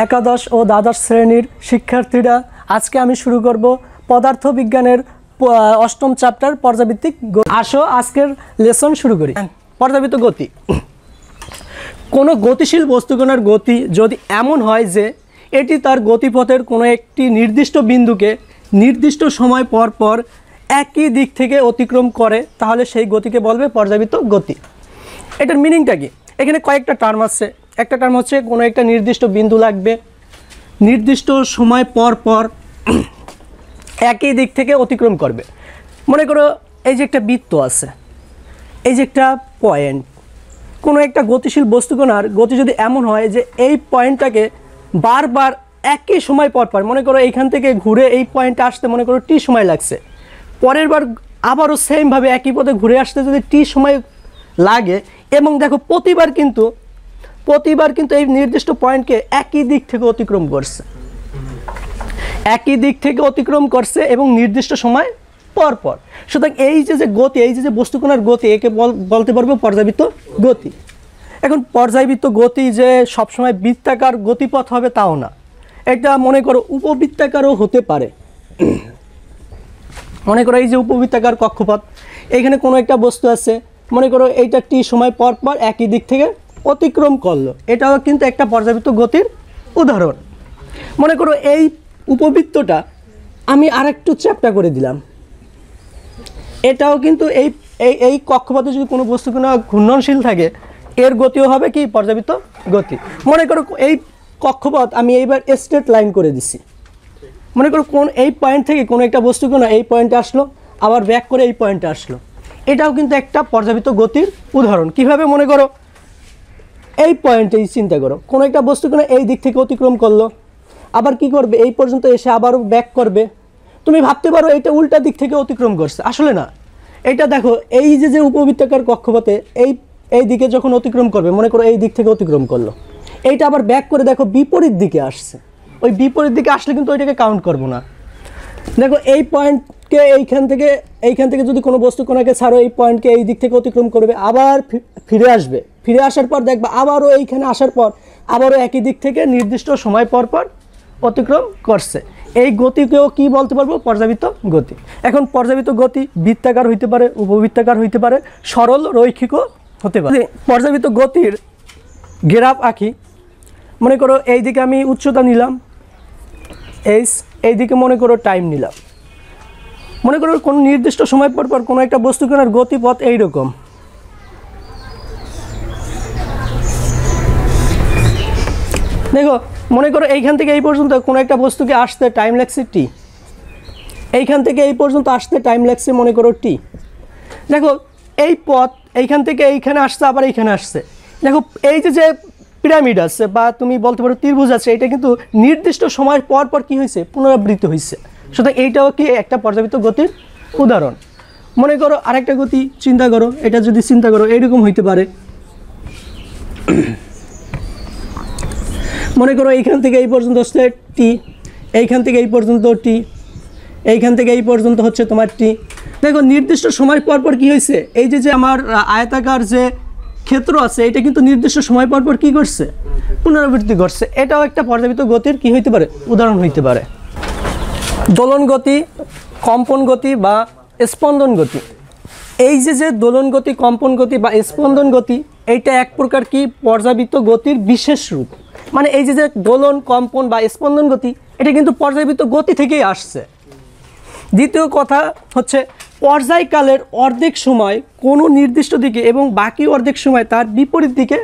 একাদশ ও দ্বাদশ শ্রেণীর শিক্ষার্থীরা, আজকে আমি শুরু করব পদার্থবিজ্ঞানের অষ্টম চ্যাপ্টার পর্যাবৃত্তিক গতি। আসো আজকের লেসন শুরু করি। পর্যাবৃত্ত গতি। কোনো গতিশীল বস্তুকণার গতি যদি এমন হয় যে এটি তার গতিপথের কোনো একটি নির্দিষ্ট বিন্দুকে নির্দিষ্ট সময় পর পর একই দিক থেকে অতিক্রম করে, তাহলে সেই গতিকে বলবে পর্যাবৃত্ত গতি। এটার মিনিংটা কি? এখানে কয়েকটা টার্ম আছে। একটা টার্ম হচ্ছে কোনো একটা নির্দিষ্ট বিন্দু লাগবে, নির্দিষ্ট সময় পর পর একই দিক থেকে অতিক্রম করবে। মনে করো এই যে একটা বৃত্ত আছে, এই যে একটা পয়েন্ট। কোনো একটা গতিশীল বস্তুকণার গতি যদি এমন হয় যে এই পয়েন্টটাকে বারবার একই সময় পর পর, মনে করো এইখান থেকে ঘুরে এই পয়েন্টে আসতে মনে করো টি সময় লাগছে, পরের বার আবারও সেমভাবে একই পথে ঘুরে আসতে যদি টি সময় লাগে, এবং দেখো প্রতিবার কিন্তু এই নির্দিষ্ট পয়েন্টকে একই দিক থেকে অতিক্রম করছে এবং নির্দিষ্ট সময় পর পর। সুতরাং এই যে গতি, এই যে বস্তুকণার গতি, একে বলতে পারবো পর্যাবৃত্ত গতি। এখন পর্যাবৃত্ত গতি যে সবসময় বৃত্তাকার গতিপথ হবে তাও না, এটা মনে করো উপবৃত্তাকারও হতে পারে। মনে করো এই যে উপবৃত্তাকার কক্ষপথ, এইখানে কোনো একটা বস্তু আছে, মনে করো এইটা টি সময় পর পর একই দিক থেকে অতিক্রম করলো, এটাও কিন্তু একটা পর্যাবৃত্ত গতির উদাহরণ। মনে করো এই উপবৃত্তটা আমি আরেকটু চ্যাপ্টা করে দিলাম, এটাও কিন্তু এই কক্ষপথে যদি কোনো বস্তুকণা ঘূর্ণনশীল থাকে, এর গতিও হবে কি পর্যাবৃত্ত গতি। মনে করো এই কক্ষপথ আমি এইবার স্ট্রেট লাইন করে দিছি, মনে করো এই পয়েন্ট থেকে কোনো একটা বস্তুকণা এই পয়েন্টে আসলো, আবার ব্যাক করে এই পয়েন্টে আসলো, এটাও কিন্তু একটা পর্যাবৃত্ত গতির উদাহরণ। কিভাবে? মনে করো এই পয়েন্টেই চিন্তা করো, কোনো একটা বস্তুকণা এই দিক থেকে অতিক্রম করলো, আবার কি করবে এই পর্যন্ত এসে আবারও ব্যাক করবে। তুমি ভাবতে পারো এটা উল্টা দিক থেকে অতিক্রম করছে, আসলে না। এটা দেখো এই যে উপবৃত্তাকার কক্ষপথে এই দিকে যখন অতিক্রম করবে, মনে করো এই দিক থেকে অতিক্রম করলো, এইটা আবার ব্যাক করে দেখো বিপরীত দিকে আসছে। ওই বিপরীত দিকে আসলে কিন্তু ওইটাকে কাউন্ট করবো না। দেখো এই পয়েন্টকে এইখান থেকে যদি কোনো বস্তুকণাকে ছাড়ো, এই পয়েন্টকে এই দিক থেকে অতিক্রম করবে, আবার ফিরে আসবে, ফিরে আসার পর দেখবা আবারও এইখানে আসার পর আবারও একই দিক থেকে নির্দিষ্ট সময় পর পর অতিক্রম করছে। এই গতিকেও কি বলতে পারবো? পর্যাবৃত্ত গতি। এখন পর্যাবৃত্ত গতি বৃত্তাকার হইতে পারে, উপবৃত্তাকার হইতে পারে, সরল রৈখিকও হতে পারে। পর্যাবৃত্ত গতির গ্রাফ আঁকি। মনে করো এই দিকে আমি উচ্চতা নিলাম এইচ, এই দিকে মনে করো টাইম নিলাম। মনে করো কোনো নির্দিষ্ট সময় পর পর কোনো একটা বস্তুকণার গতিপথ এইরকম। দেখো মনে করো এইখান থেকে এই পর্যন্ত কোনো একটা বস্তুকে আসতে টাইম লাগছে টি, এইখান থেকে এই পর্যন্ত আসতে টাইম লাগছে মনে করো টি। দেখো এই পথ এইখান থেকে এইখানে আসছে, আবার এইখানে আসছে। দেখো এই যে পিরামিড আছে বা তুমি বলতে পারো ত্রিভুজ আছে, এটা কিন্তু নির্দিষ্ট সময় পর পর কী হয়েছে? পুনরাবৃত্তি হয়েছে। সুতরাং এইটাও কি একটা পর্যাবৃত্ত গতির উদাহরণ। মনে করো আরেকটা গতি চিন্তা করো, এটা যদি চিন্তা করো এইরকম হইতে পারে। মনে করো এইখান থেকে এই পর্যন্ত হচ্ছে টি, এইখান থেকে এই পর্যন্ত টি, এইখান থেকে এই পর্যন্ত হচ্ছে তোমার টি। দেখো নির্দিষ্ট সময় পর পর কী হয়েছে? এই যে আমার আয়তাকার যে ক্ষেত্র আছে, এটা কিন্তু নির্দিষ্ট সময় পর পর কী করছে? পুনরাবৃত্তি করছে। এটাও একটা পর্যাবৃত্ত গতির কী হইতে পারে? উদাহরণ হইতে পারে। দোলন গতি, কম্পন গতি বা স্পন্দন গতি। এই যে দোলন গতি, কম্পন গতি বা স্পন্দন গতি, এইটা এক প্রকার কি পর্যাবৃত্ত গতির বিশেষ রূপ। মানে এই যে দোলন, কম্পন বা স্পন্দন গতি, এটা কিন্তু পর্যাবৃত্ত গতি থেকেই আসছে। দ্বিতীয় কথা হচ্ছে পর্যায়কালের অর্ধেক সময় কোনো নির্দিষ্ট দিকে এবং বাকি অর্ধেক সময় তার বিপরীত দিকে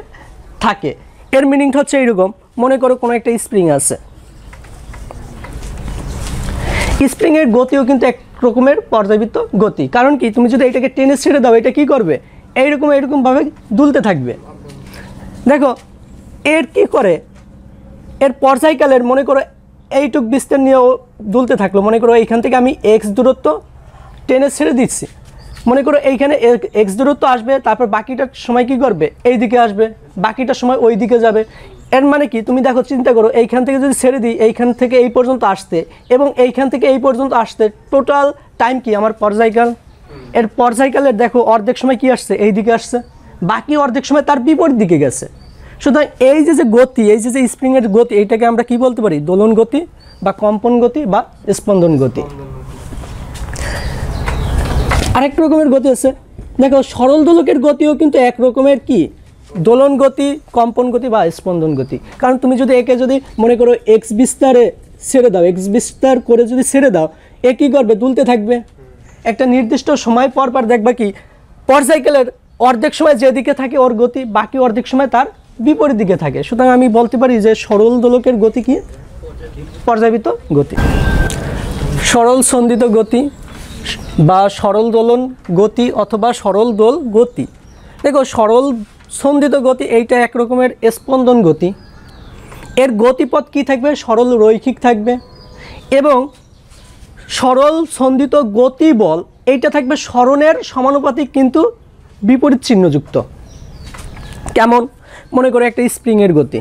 থাকে। এর মিনিংটা হচ্ছে এইরকম। মনে করো কোনো একটা স্প্রিং আছে, স্প্রিংয়ের গতিও কিন্তু এক রকমের পর্যাবৃত্ত গতি। কারণ কি? তুমি যদি এটাকে টেনে ছেড়ে দাও, এটা কি করবে? এইরকমভাবে দুলতে থাকবে। দেখো এর কি করে? এর পর্যায়কালের মনে করো এইটুক বিস্তার নিয়েও দুলতে থাকলো। মনে করো এইখান থেকে আমি এক্স দূরত্ব টেনে ছেড়ে দিচ্ছি, মনে করো এইখানে এক্স দূরত্ব আসবে, তারপর বাকিটার সময় কি করবে? এই দিকে আসবে, বাকিটার সময় ওই দিকে যাবে। এর মানে কি? তুমি দেখো চিন্তা করো, এইখান থেকে যদি ছেড়ে দিই, এইখান থেকে এই পর্যন্ত আসতে এবং এইখান থেকে এই পর্যন্ত আসতে টোটাল টাইম কি আমার পর্যায়কাল। এর পর্যায়কালের দেখো অর্ধেক সময় কি আসছে? এই দিকে আসছে, বাকি অর্ধেক সময় তার বিপরীত দিকে গেছে। সুতরাং এই যে গতি, এই যে স্প্রিংয়ের গতি, এইটাকে আমরা কি বলতে পারি? দোলন গতি বা কম্পন গতি বা স্পন্দন গতি। আরেক রকমের গতি আছে, দেখো সরল দোলকের গতিও কিন্তু এক রকমের কি দোলন গতি, কম্পন গতি বা স্পন্দন গতি। কারণ তুমি যদি একে যদি মনে করো এক্স বিস্তারে ছেড়ে দাও, এক্স বিস্তার করে যদি ছেড়ে দাও, এ কী করবে? দুলতে থাকবে। একটা নির্দিষ্ট সময় পর পর দেখবা কি পর্যায়কালের অর্ধেক সময় যেদিকে থাকে ওর গতি, বাকি অর্ধেক সময় তার বিপরীত দিকে থাকে। সুতরাং আমি বলতে পারি যে সরল দোলকের গতি কি? পর্যায়বৃত্ত গতি। সরল সন্ধিত গতি বা সরল দোলন গতি অথবা সরল দোল গতি। দেখো সরল সন্ধিত গতি এইটা এক রকমের স্পন্দন গতি। এর গতিপথ কি থাকবে? সরল রৈখিক থাকবে। এবং সরল সন্ধিত গতি বল এইটা থাকবে সরণের সমানুপাতিক কিন্তু বিপরীত চিহ্নযুক্ত। কেমন? মনে করো একটা স্প্রিংয়ের গতি,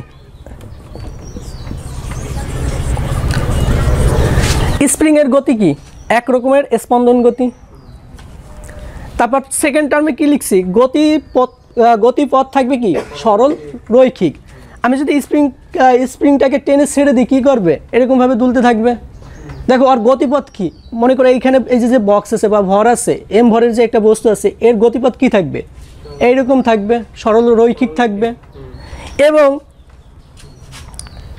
স্প্রিংয়ের গতি কি? এক রকমের স্পন্দন গতি। তারপর সেকেন্ড টার্মে কি লিখছি? গতিপথ থাকবে কি? সরল রৈখিক। আমি যদি স্প্রিংটাকে টেনে ছেড়ে দিই, কী করবে? এরকমভাবে দুলতে থাকবে। দেখো আর গতিপথ কি? মনে করো এইখানে এই যে বক্স আছে বা ভর আছে, এম ভরের যে একটা বস্তু আছে, এর গতিপথ কি থাকবে? এইরকম থাকবে, সরল রৈখিক থাকবে। এবং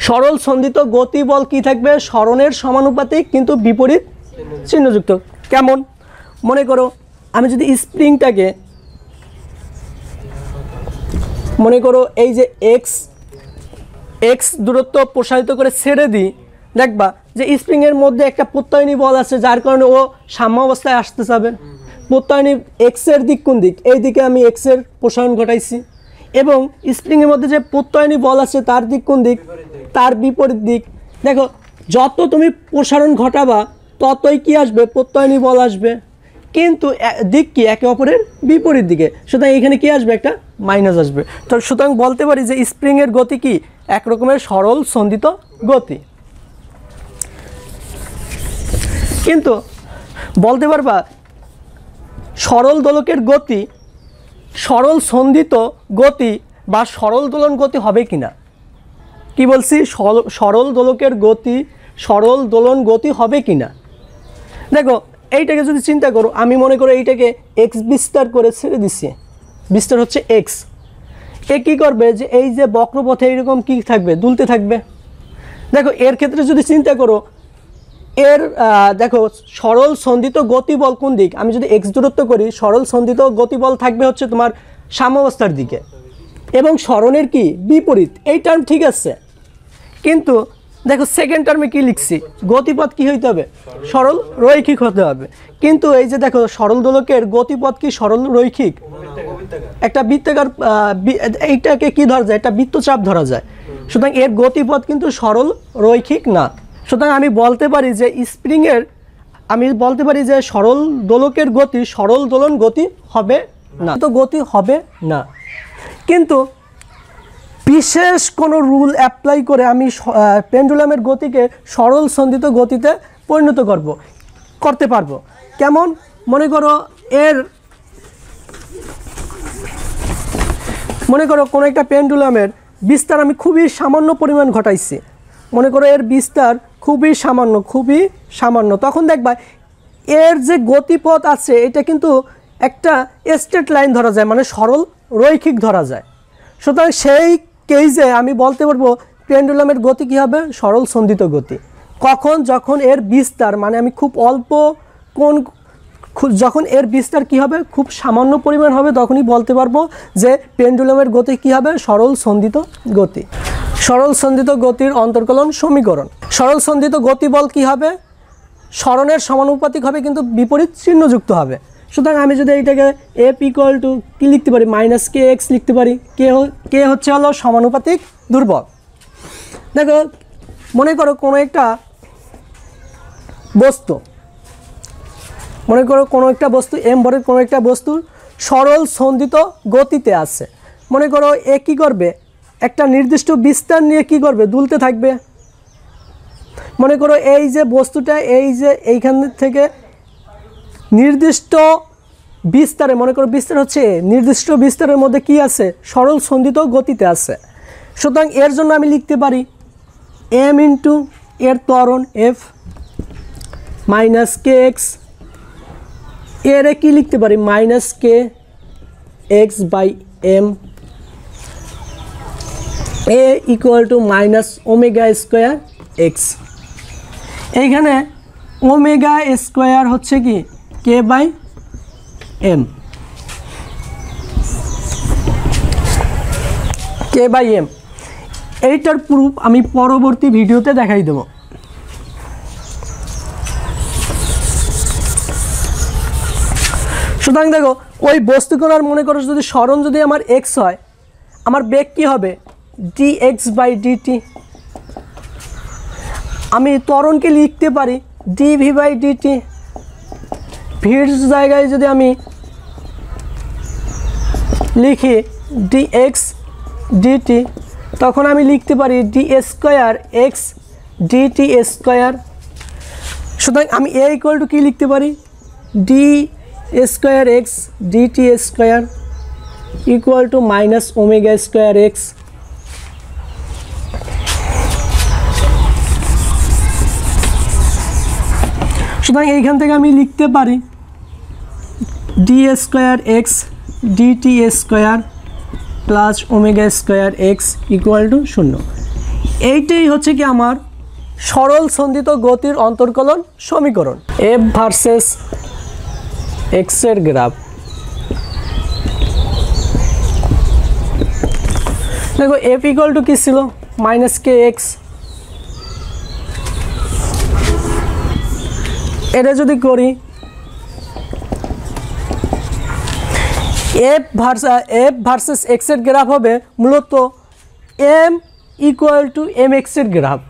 সরল সন্ধিত গতি বল কি থাকবে? সরণের সমানুপাতিক কিন্তু বিপরীত চিহ্নযুক্ত। কেমন? মনে করো আমি যদি স্প্রিংটাকে মনে করো এই যে এক্স দূরত্ব প্রসারিত করে ছেড়ে দিই, দেখবা যে স্প্রিংয়ের মধ্যে একটা প্রত্যয়নী বল আছে, যার কারণে ও সাম্য অবস্থায় আসতে যাবে। প্রত্যয়নী এক্সের দিক কোন দিক? এই দিকে আমি এক্সের প্রসারণ ঘটাইছি। এবং স্প্রিংয়ের মধ্যে যে প্রত্যয়নী বল আছে তার দিক কোন দিক? তার বিপরীত দিক। দেখো যত তুমি প্রসারণ ঘটাবা ততই কি আসবে? প্রত্যয়নী বল আসবে, কিন্তু দিক কি? একে অপরের বিপরীত দিকে। সুতরাং এখানে কি আসবে? একটা মাইনাস আসবে। তো সুতরাং বলতে পারি যে স্প্রিংয়ের গতি কি? এক রকমের সরল সন্ধিত গতি। কিন্তু বলতে পারবা সরল দোলকের গতি সরল সন্ধিত গতি বা সরল দোলন গতি হবে কিনা? কি বলছি? সরল দোলকের গতি সরল দোলন গতি হবে কিনা? দেখো এইটাকে যদি চিন্তা করো, আমি মনে করো এইটাকে এক্স বিস্তার করে ছেড়ে দিচ্ছি, বিস্তার হচ্ছে এক্স। এ কী করবে? যে এই যে বক্রপথে এইরকম কি থাকবে? দুলতে থাকবে। দেখো এর ক্ষেত্রে যদি চিন্তা করো, এর দেখো সরল সন্ধিত গতি বল কোন দিক? আমি যদি এক্স দূরত্ব করি, সরল সন্ধিত গতি বল থাকবে হচ্ছে তোমার সাম্যাবস্থার দিকে এবং সরণের কি? বিপরীত। এই টার্ম ঠিক আছে, কিন্তু দেখো সেকেন্ড টার্মে কি লিখছি? গতিপথ কি হইতে হবে? সরল রৈখিক হতে হবে। কিন্তু এই যে দেখো সরল দোলকের গতিপথ কি সরল রৈখিক? একটা বৃত্তাকার এইটাকে কি ধরা যায়? একটা বৃত্তচাপ ধরা যায়। সুতরাং এর গতিপথ কিন্তু সরল রৈখিক না। সুতরাং আমি বলতে পারি যে স্প্রিংয়ের সরল দোলকের গতি সরল দোলন গতি হবে না, তো গতি হবে না। কিন্তু বিশেষ কোনো রুল অ্যাপ্লাই করে আমি পেন্ডুলামের গতিকে সরল সন্ধিত গতিতে পরিণত করতে পারবো। কেমন? মনে করো কোনো একটা পেন্ডুলামের বিস্তার আমি খুবই সামান্য পরিমাণ ঘটাইছি, মনে করো এর বিস্তার খুবই সামান্য, তখন দেখবা এর যে গতিপথ আছে এটা কিন্তু একটা স্ট্রেট লাইন ধরা যায়, মানে সরল রৈখিক ধরা যায়। সুতরাং সেই কেসে আমি বলতে পারবো পেন্ডুলামের গতি কী হবে? সরল সন্ধিত গতি। কখন? যখন এর বিস্তার মানে আমি খুব অল্প যখন এর বিস্তার কি হবে? খুব সামান্য পরিমাণ হবে, তখনই বলতে পারবো যে পেন্ডুলামের গতি কি হবে? সরল সন্ধিত গতি। সরল সন্ধিত গতির অন্তর্কলন সমীকরণ। সরল সন্ধিত গতি বল কি হবে? সরণের সমানুপাতিক হবে কিন্তু বিপরীত চিহ্নযুক্ত হবে। সুতরাং আমি যদি এইটাকে এফ ইকুয়াল টু কী লিখতে পারি? মাইনাস কে এক্স লিখতে পারি। কে হচ্ছে হলো সমানুপাতিক ধ্রুবক। দেখো মনে করো কোনো একটা বস্তু, এম ভরের কোনো একটা বস্তু সরল সন্ধিত গতিতে আছে। মনে করো এ কী করবে? একটা নির্দিষ্ট বিস্তার নিয়ে কি করবে? দুলতে থাকবে। মনে করো এই যে বস্তুটা এইখান থেকে নির্দিষ্ট বিস্তারে, মনে করো বিস্তার হচ্ছে নির্দিষ্ট বিস্তারের মধ্যে কি আছে? সরল সন্ধিত গতিতে আছে। সুতরাং এর জন্য আমি লিখতে পারি m ইন্টু এর ত্বরণ f মাইনাস কে এক্স, এর কি লিখতে পারি minus K X by M, A equal to minus omega square X. এইখানে ওমেগা স্কোয়ার হচ্ছে কি K by M, K by M. এইটার প্রুফ আমি পরবর্তী ভিডিওতে দেখাই দেব। সুতরাং দেখো ওই বস্তুকণার মনে করো যদি সরণ যদি আমার এক্স হয়, আমার বেগ কী হবে ডি এক্স বাই ডিটি। আমি ত্বরণকে লিখতে পারি ডিভি বাই ডিটি। ভির জায়গায় যদি আমি লিখি ডি এক্স ডিটি, তখন আমি লিখতে পারি d square x DT square. সুতরাং আমি এ ইকুয়াল টু কী লিখতে পারি d square x DT square equal to minus omega square x. সুতরাং এইখান থেকে আমি লিখতে পারি d square x DT square plus omega square x equal to 0। এইটাই হচ্ছে কি আমার সরল সন্ধিত গতির অন্তর্কলন সমীকরণ। এফ ভার্সেস এক্সের গ্রাফ। দেখো এফ ইকুয়াল টু কী ছিল মাইনাস কে এক্স, এটা যদি করি এফ ভার্সেস এক্সের গ্রাফ হবে মূলত এম ইকুয়াল টু এম এক্সের গ্রাফ।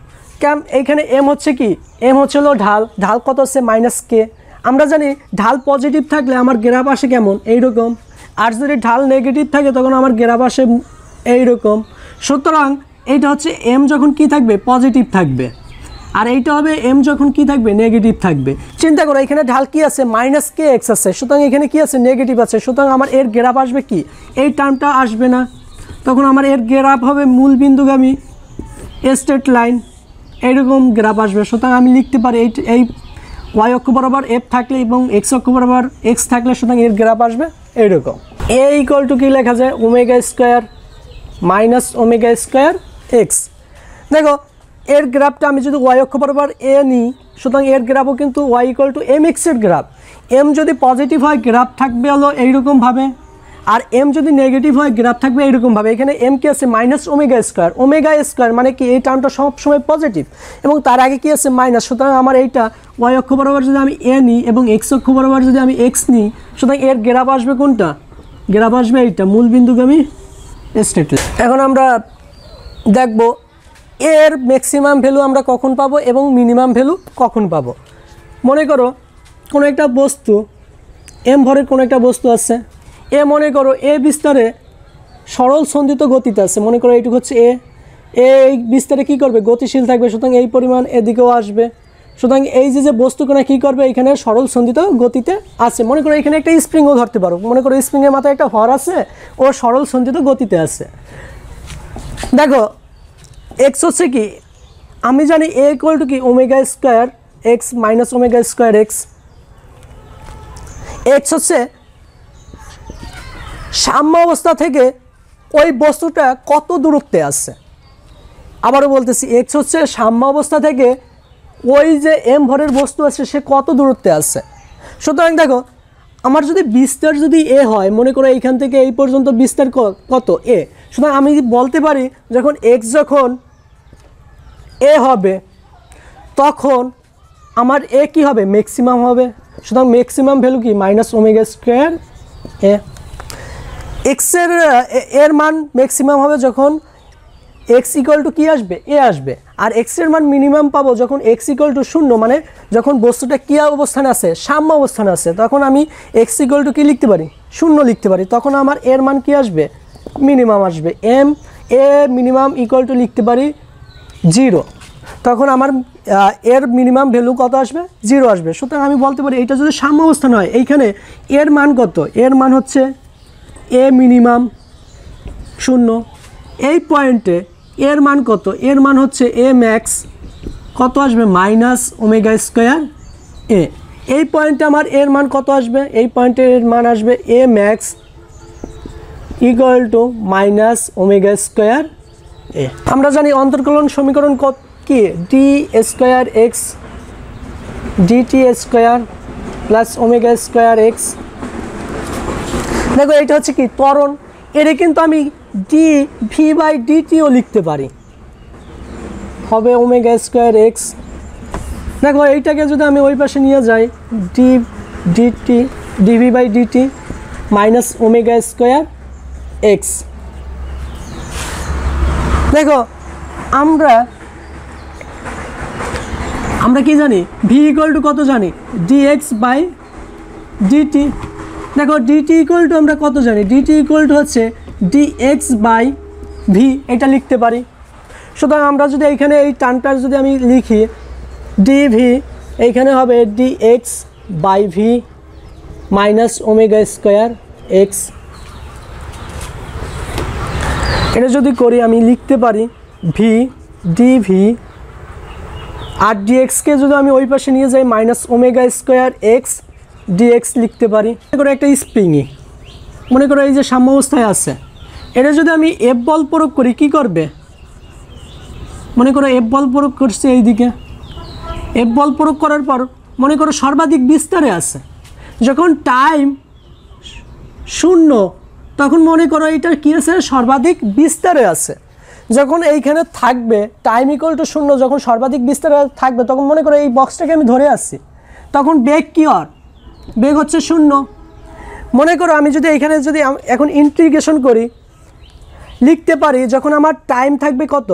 কেন এইখানে এম হচ্ছে কি, এম হচ্ছে হলো ঢাল, ঢাল কত হচ্ছে মাইনাস কে। আমরা জানি ঢাল পজিটিভ থাকলে আমার গ্রাফ আসে কেমন এইরকম, আর যদি ঢাল নেগেটিভ থাকে তখন আমার গ্রাফ আসে এইরকম। সুতরাং এইটা হচ্ছে এম যখন কি থাকবে পজিটিভ থাকবে, আর এইটা হবে এম যখন কি থাকবে নেগেটিভ থাকবে। চিন্তা করো এখানে ঢাল কি আছে মাইনাস কে এক্স আছে, সুতরাং এখানে কি আছে নেগেটিভ আছে, সুতরাং আমার এর গ্রাফ আসবে কি এই টার্মটা আসবে না, তখন আমার এর গ্রাফ হবে মূল বিন্দুগামী স্ট্রেট লাইন, এইরকম গ্রাফ আসবে। সুতরাং আমি লিখতে পারি এই ওয়াই অক্ষ বরাবর এফ থাকলে এবং এক্স অক্ষ বরাবর এক্স থাকলে সুতরাং এর গ্রাফ আসবে এইরকম। এ ইকুয়াল টু কী লেখা যায় omega square minus omega square x. দেখো এর গ্রাফটা আমি যদি ওয়াই অক্ষ বরাবর এ নিই, সুতরাং এর গ্রাফও কিন্তু ওয়াই ইকুয়াল টু এম এক্সের গ্রাফ। এম যদি পজিটিভ হয় গ্রাফ থাকবে হলো এইরকমভাবে, আর এম যদি নেগেটিভ হয় গ্রাফ থাকবে এইরকমভাবে। এখানে এম কি আছে মাইনাস ওমেগা স্কোয়ার মানে কি এই টার্মটা সবসময় পজিটিভ এবং তার আগে কি আছে মাইনাস। সুতরাং আমার এইটা ওয়াই অক্ষ বরাবর যদি আমি এ নিই এবং এক্স অক্ষ বরাবর যদি আমি এক্স নিই, সুতরাং এর গ্রাফ আসবে কোনটা, গ্রাফ আসবে এইটা মূল বিন্দুগামী স্ট্রেট লাইন। এখন আমরা দেখব এর ম্যাক্সিমাম ভ্যালু আমরা কখন পাবো এবং মিনিমাম ভ্যালু কখন পাবো। মনে করো কোনো একটা বস্তু এম ভরের কোনো একটা বস্তু আছে, এ মনে করো এ বিস্তারে সরল সন্ধিত গতিতে আছে, মনে করো এইটুকু হচ্ছে এই বিস্তারে কী করবে গতিশীল থাকবে, সুতরাং এই পরিমাণ এদিকেও আসবে। সুতরাং এই যে বস্তুকণা কী করবে এখানে সরল সন্ধিত গতিতে আছে। মনে করো এখানে একটা স্প্রিংও ধরতে পারো, মনে করো স্প্রিংয়ের মাথায় একটা ভর আছে ও সরল সন্ধিত গতিতে আছে। দেখো এক্স হচ্ছে কি আমি জানি এ ইকুয়াল টু কি omega square x minus omega square x. X হচ্ছে সাম্য অবস্থা থেকে ওই বস্তুটা কত দূরত্বে আছে। আবারও বলতেছি এক্স হচ্ছে সাম্য অবস্থা থেকে ওই যে এম ভরের বস্তু আছে সে কত দূরত্বে আছে। সুতরাং দেখো আমার যদি বিস্তার যদি এ হয়, মনে করো এইখান থেকে এই পর্যন্ত বিস্তার কত এ, সুতরাং আমি বলতে পারি যখন এক্স যখন এ হবে তখন আমার এ কি হবে ম্যাক্সিমাম হবে। সুতরাং ম্যাক্সিমাম ভ্যালু কি মাইনাস ওমেগা স্কোয়ার এ। এক্সের এর মান ম্যাক্সিমাম হবে যখন এক্স ইকুয়াল টু কী আসবে এ আসবে, আর এক্সের মান মিনিমাম পাবো যখন এক্স ইকুয়াল টু 0 মানে যখন বস্তুটা কী অবস্থানে আছে সাম্য অবস্থানে আছে, তখন আমি এক্স ইকুয়াল টু কী লিখতে পারি 0 লিখতে পারি, তখন আমার এর মান কী আসবে মিনিমাম আসবে। M a minimum equal to লিখতে পারি 0, তখন আমার এর মিনিমাম ভ্যালু কত আসবে 0 আসবে। সুতরাং আমি বলতে পারি এটা যদি সাম্য অবস্থান হয় এইখানে এর মান কত, এর মান হচ্ছে এ মিনিমাম 0। এই পয়েন্টে এর মান কত, এর মান হচ্ছে এ ম্যাক্স কত আসবে মাইনাস ওমেগা স্কোয়ার এ। এই পয়েন্টে আমার এর মান কত আসবে, এই পয়েন্টের মান আসবে A max equal to minus omega square A. আমরা জানি অন্তর্কলন সমীকরণ কত কি, D square x DT square plus omega square x. দেখো এটা হচ্ছে কি ত্বরণ, এটা কিন্তু আমি ডি ভি বাই ডিটিও লিখতে পারি, হবে ওমেগা স্কোয়ার এক্স। দেখো এইটাকে যদি আমি ওই পাশে নিয়ে যাই d dt dv by dt minus omega square x. দেখো আমরা কি জানি, ভি ইকুয়াল টু কত জানি, ডিএক্স বাই ডিটি। দেখো ডিটি ইকুয়াল টু আমরা কত জানি, ডিটি ইকুয়াল টু হচ্ছে ডিএক্স বাই ভি, এটা লিখতে পারি। সুতরাং আমরা যদি এইখানে এই টার্মটা যদি আমি লিখি ডিভি, এইখানে হবে dx by v minus omega square x. এটা যদি করি আমি লিখতে পারি ভি ডিভি আর ডিএক্সকে যদি আমি ওই পাশে নিয়ে যাই minus omega square x dx লিখতে পারি। মনে করো একটা স্প্রিংই, মনে করো এই যে সাম্যাবস্থায় আছে, এটা যদি আমি এফ বল প্রয়োগ করি কি করবে, মনে করো এফ বল প্রয়োগ করছে এইদিকে, এফ বল প্রয়োগ করার পর মনে করো সর্বাধিক বিস্তারে আছে, যখন টাইম শূন্য তখন মনে করো এটা কী আছে সর্বাধিক বিস্তারে আছে। যখন এইখানে থাকবে টাইম ইকুয়াল টু শূন্য, যখন সর্বাধিক বিস্তারে থাকবে তখন মনে করো এই বক্সটাকে আমি ধরে আসছি, তখন বেগ কী হয়, বেগ হচ্ছে শূন্য। মনে করো আমি যদি এইখানে যদি এখন ইন্টিগ্রেশন করি লিখতে পারি যখন আমার টাইম থাকবে কত,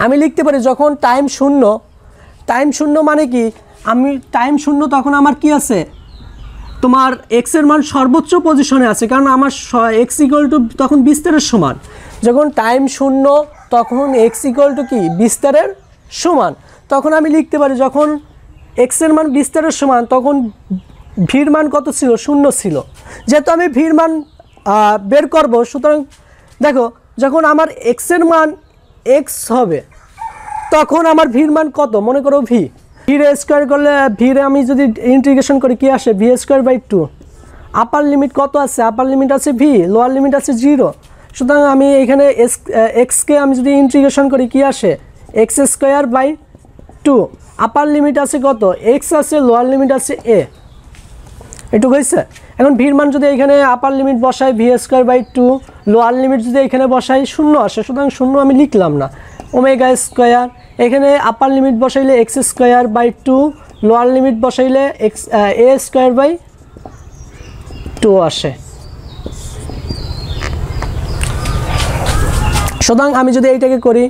আমি লিখতে পারি যখন টাইম শূন্য, টাইম শূন্য মানে কি, আমি টাইম শূন্য তখন আমার কি আছে, তোমার এক্সের মান সর্বোচ্চ পজিশনে আছে, কারণ আমার এক্স ইকুয়াল টু তখন বিস্তারের সমান। যখন টাইম শূন্য তখন এক্স ইকুয়াল টু কি বিস্তারের সমান, তখন আমি লিখতে পারি যখন এক্সের মান বিস্তারের সমান তখন ভির মান কত ছিল, শূন্য ছিল। যেহেতু আমি ভির মান বের করব, সুতরাং দেখো যখন আমার এক্সের মান এক্স হবে তখন আমার ভির মান কত, মনে করো ভি, ভিরে স্কোয়ার করলে ভিরে আমি যদি ইন্টিগ্রেশন করি কি আসে v square by two. Upper limit কত আছে, আপার লিমিট আছে ভি, লোয়ার লিমিট আছে 0। সুতরাং আমি এখানে এক্সকে আমি যদি ইন্টিগ্রেশন করি কি আসে x square by two. Upper limit আছে কত, এক্স আছে, লোয়ার লিমিট আছে এ, এটুকু হয়েছে। এখন ভির মান যদি এখানে আপার লিমিট বসাই v square by two, lower limit যদি এখানে বসাই শূন্য আসে, সুতরাং শূন্য আমি লিখলাম না, ওমেগা স্কোয়ার। এখানে আপার লিমিট বসাইলে X square by two, lower limit বসাইলে X A square by two আসে। সুতরাং আমি যদি এইটাকে করি,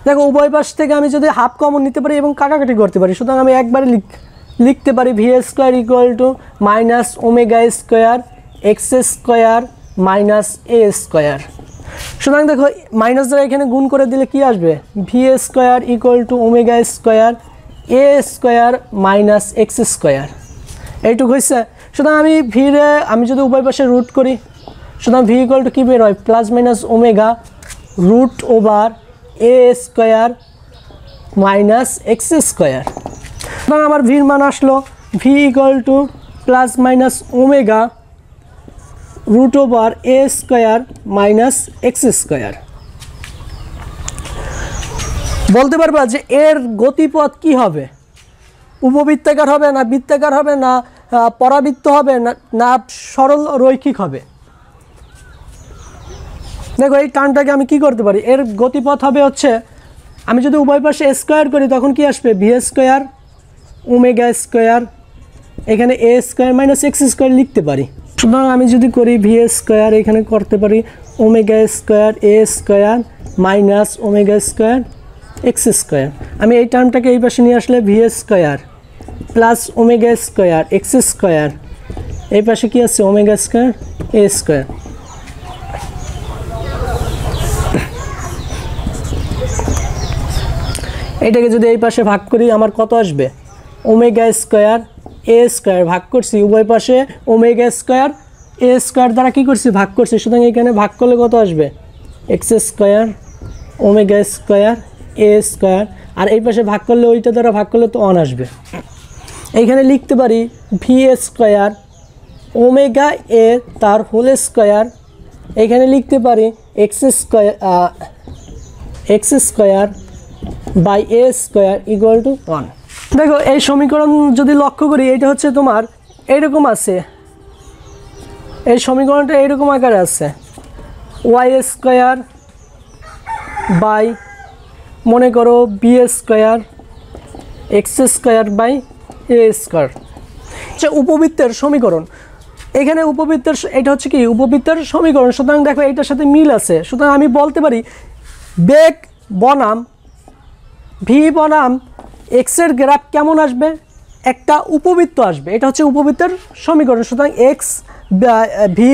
দেখো উভয় পাশ থেকে আমি যদি হাফ কমন নিতে পারি এবং কাটাকাটি করতে পারি, সুতরাং আমি একবারে লিখতে পারি v square equal to minus omega square x square minus A square. সুতরাং দেখো মাইনাস দ্বারা এখানে গুণ করে দিলে কি আসবে, V square equal to omega square A square minus x square, এইটুকু হয়েছে। সুতরাং আমি যদি উভয় পাশে রুট করি, সুতরাং ভি ইকুয়াল টু কী বের হয়, plus minus omega root over এ স্কোয়ার মাইনাস এক্স স্কোয়ার। সুতরাং আমার ভির মান আসলো V equal to plus minus omega root over A square minus x square. বলতে পারবা যে এর গতিপথ কি হবে, উপবৃত্তাকার হবে না বৃত্তাকার হবে না পরাবৃত্ত হবে না সরল রৈখিক হবে। দেখো এই টার্মটাকে আমি কি করতে পারি, এর গতিপথ হবে হচ্ছে, আমি যদি উভয় পাশে স্কোয়ার করি তখন কি আসবে ভি স্কোয়ার ওমেগা স্কোয়ার, এখানে এ স্কোয়ার মাইনাস এক্স স্কোয়ার লিখতে পারি। সুতরাং আমি যদি করি ভি স্কোয়ার, এখানে করতে পারি omega square A square minus omega square x square. আমি এই টার্মটাকে এই পাশে নিয়ে আসলে V square plus omega square x square, এই পাশে কি আছে ওমেগা স্কোয়ার এ স্কোয়ার। এইটাকে যদি এই পাশে ভাগ করি আমার কত আসবে, ওমেগা স্কোয়ার এ স্কোয়ার, ভাগ করছি উভয় পাশে ওমেগা স্কোয়ার এ স্কোয়ার দ্বারা কী করছি ভাগ করছি, সুতরাং এখানে ভাগ করলে কত আসবে x square omega square A square, আর এই পাশে ভাগ করলে ওইটা দ্বারা ভাগ করলে তো 1 আসবে। এইখানে লিখতে পারি ভি স্কোয়ার ওমেগা এ তার হোল স্কোয়ার, এইখানে লিখতে পারি x square by a square equal to 1। দেখো এই সমীকরণ যদি লক্ষ্য করি, এটা হচ্ছে তোমার এইরকম আছে, এই সমীকরণটা এইরকম আকারে আছে, ওয়াই স্কোয়ার বাই মনে করো b square x square by a square, আচ্ছা উপবৃত্তের সমীকরণ। এখানে উপবৃত্তের এটা হচ্ছে কি উপবৃত্তের সমীকরণ, সুতরাং দেখো এটার সাথে মিল আছে, সুতরাং আমি বলতে পারি বেগ বনাম ভি বনাম এক্সের গ্রাফ কেমন আসবে, একটা উপবৃত্ত আসবে, এটা হচ্ছে উপবৃত্তের সমীকরণ। সুতরাং এক্স ভি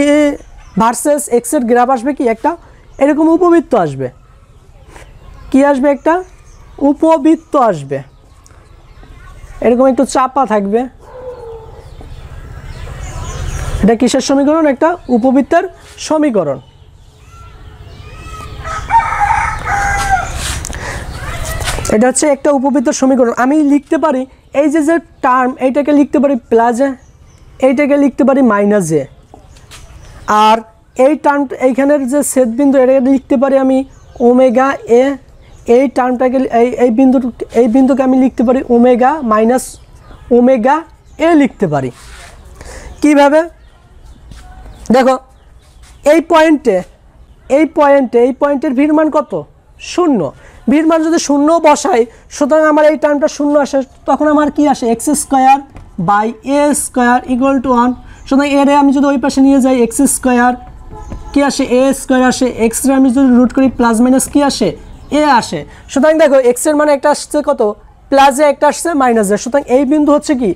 ভার্সেস এক্সের গ্রাফ আসবে কি একটা এরকম উপবৃত্ত আসবে, কি আসবে একটা উপবৃত্ত আসবে, এরকম একটু চাপা থাকবে। এটা কিসের সমীকরণ, একটা উপবৃত্তের সমীকরণ। এটা হচ্ছে একটা উপবৃত্তের সমীকরণ। আমি লিখতে পারি এই যে টার্ম এইটাকে লিখতে পারি প্লাস এ, এইটাকে লিখতে পারি মাইনাস এ, আর এই টার্ম এইখানের যে ছেদবিন্দু এটাকে লিখতে পারি আমি ওমেগা এ, এই টার্মটাকে এই বিন্দুকে আমি লিখতে পারি ওমেগা মাইনাস ওমেগা এ লিখতে পারি। কিভাবে দেখো এই পয়েন্টের ভির মান কত 0, ভির মান যদি 0 বসাই সুতরাং আমার এই টার্মটা 0 আসে, তখন আমার কি আসে x square by a square equal to 1। সুতরাং এর আমি যদি ওই পাশে নিয়ে যাই এক্স স্কোয়ার কি আসে এ স্কোয়ার আসে, এক্সের আমি যদি রুট করি প্লাস মাইনাস কি আসে এ আসে। সুতরাং দেখো এক্সের মানে একটা আসছে কত প্লাসে, একটা আসছে মাইনাসে, সুতরাং এই বিন্দু হচ্ছে কি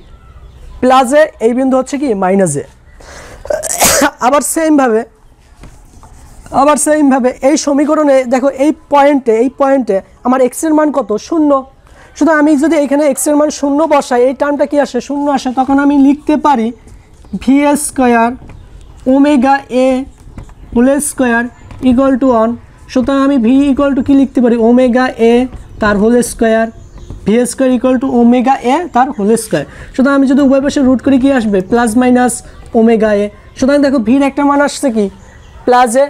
প্লাসে, এই বিন্দু হচ্ছে কি মাইনাসে। আবার সেমভাবে এই সমীকরণে দেখো এই পয়েন্টে আমার এক্সের মান কত 0, সুতরাং আমি যদি এখানে এক্সের মান 0 বসাই এই টার্মটা কি আসে 0 আসে, তখন আমি লিখতে পারি v square omega a whole square equal to 1। সুতরাং আমি ভি ইকুয়াল টু কি লিখতে পারি ওমেগা এ তার whole square, V square equal to omega A তার হোল স্কোয়ার। সুতরাং আমি যদি উভয় পাশে রুট করি কি আসবে প্লাস মাইনাস ওমেগা এ। সুতরাং দেখো ভির একটা মান আসছে কি প্লাসে,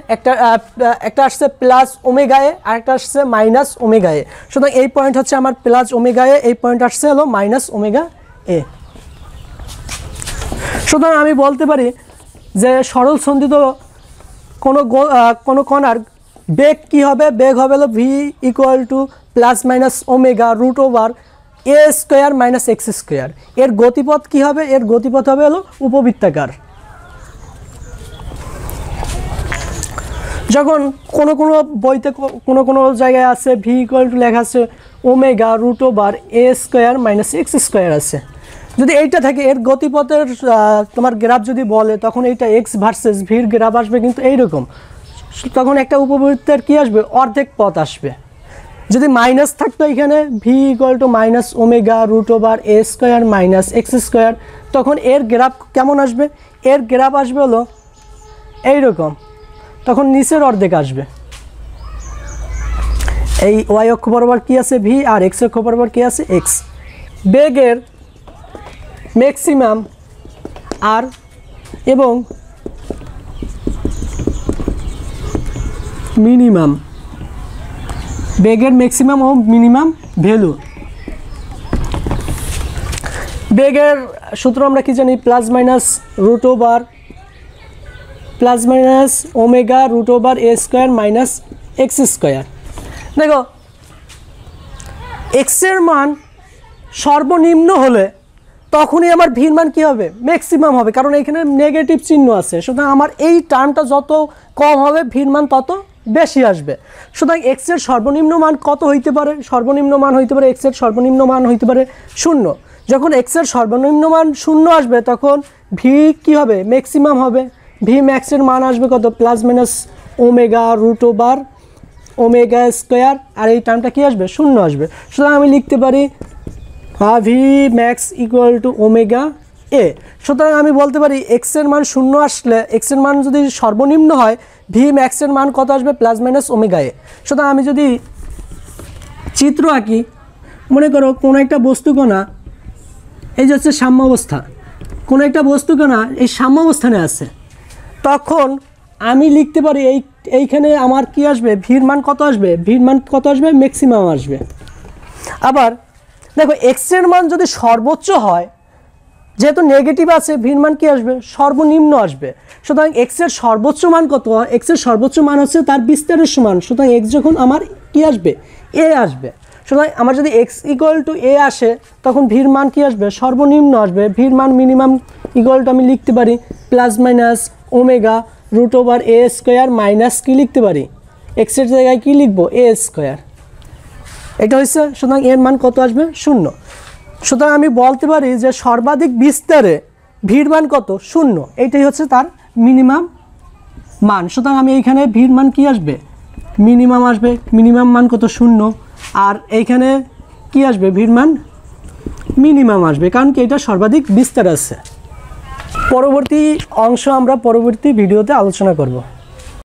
একটা আসছে প্লাস ওমেগা এ আর একটা আসছে মাইনাস ওমেগা এ। সুতরাং এই পয়েন্ট হচ্ছে আমার প্লাস ওমেগা এ, এই পয়েন্ট আসছে হলো মাইনাস ওমেগা এ। সুতরাং আমি বলতে পারি যে সরল সন্ধিত কোনো কণার বেগ কি হবে, বেগ হবে হলো v equal to plus minus omega root over A square minus x square. এর গতিপথ কি হবে, এর গতিপথ হবে হলো উপবৃত্তাকার। যখন কোনো বইতে কোনো জায়গায় আছে ভি ইকুয়াল টু লেখা আছে ওমেগা রুট ওভার এ স্কোয়ার মাইনাস এক্স স্কোয়ার আছে, যদি এইটা থাকে এর গতিপথের তোমার গ্রাফ যদি বলে তখন এইটা এক্স ভার্সেস ভির গ্রাফ আসবে কিন্তু এইরকম, তখন একটা উপবৃত্তের কি আসবে অর্ধেক পথ আসবে। যদি মাইনাস থাকতো এখানে v equal to minus omega root over A square minus x square, তখন এর গ্রাফ কেমন আসবে, এর গ্রাফ আসবে হলো এইরকম, তখন নিচের অর্ধেক আসবে। এই ওয়াই অক্ষ বরাবর কি আছে ভি আর এক্স অক্ষ বরাবর কি আছে এক্স। বেগের ম্যাক্সিমাম আর এবং মিনিমাম, বেগের ম্যাক্সিমাম ও মিনিমাম ভ্যালু। বেগের সূত্র আমরা কি জানি plus minus root over plus minus omega root over এ স্কোয়ার মাইনাস এক্স স্কোয়ার। দেখো এক্সের মান সর্বনিম্ন হলে তখনই আমার ভির মান কী হবে ম্যাক্সিমাম হবে, কারণ এখানে নেগেটিভ চিহ্ন আছে। সুতরাং আমার এই টার্মটা যত কম হবে ভির মান তত বেশি আসবে। সুতরাং এক্সের সর্বনিম্ন মান কত হইতে পারে, সর্বনিম্ন মান হইতে পারে এক্সের সর্বনিম্ন মান হইতে পারে 0। যখন এক্সের সর্বনিম্ন মান 0 আসবে তখন ভি কী হবে ম্যাক্সিমাম হবে, ভি ম্যাক্সের মান আসবে কত plus minus omega root over omega square, আর এই টার্মটা কী আসবে 0 আসবে। সুতরাং আমি লিখতে পারি V max equal to omega A. সুতরাং আমি বলতে পারি এক্সের মান 0 আসলে, এক্সের মান যদি সর্বনিম্ন হয় ভি ম্যাক্সের মান কত আসবে প্লাস মাইনাস ওমেগা এ। সুতরাং আমি যদি চিত্র আঁকি, মনে করো কোনো একটা বস্তুকণা, এই যে হচ্ছে সাম্যাবস্থা, কোনো একটা বস্তুকণা এই সাম্যাবস্থানে আছে, তখন আমি লিখতে পারি এইখানে আমার কি আসবে, ভির মান কত আসবে, ভির মান কত আসবে, ম্যাক্সিমাম আসবে। আবার দেখো এক্সের মান যদি সর্বোচ্চ হয়, যেহেতু নেগেটিভ আছে, ভির মান কি আসবে, সর্বনিম্ন আসবে। সুতরাং এক্সের সর্বোচ্চ মান কত, এক্সের সর্বোচ্চ মান হচ্ছে তার বিস্তারের সমান। সুতরাং এক্স যখন আমার কি আসবে, এ আসবে। সুতরাং আমার যদি এক্স ইকুয়াল টু এ আসে, তখন ভির মান কি আসবে, সর্বনিম্ন আসবে। ভির মান মিনিমাম ইকুয়াল টু আমি লিখতে পারি plus minus omega root over এ স্কোয়ার মাইনাস কি লিখতে পারি, এক্সের জায়গায় কি লিখবো, এ স্কোয়ার। এটা হচ্ছে, সুতরাং এর মান কত আসবে, 0। সুতরাং আমি বলতে পারি যে সর্বাধিক বিস্তারে ভির মান কত, 0। এইটাই হচ্ছে তার মিনিমাম মান। সুতরাং আমি এইখানে ভির মান কি আসবে, মিনিমাম আসবে। মিনিমাম মান কত, 0। আর এইখানে কি আসবে, ভির মান মিনিমাম আসবে, কারণ কি এটা সর্বাধিক বিস্তার আছে। পরবর্তী অংশ আমরা পরবর্তী ভিডিওতে আলোচনা করব।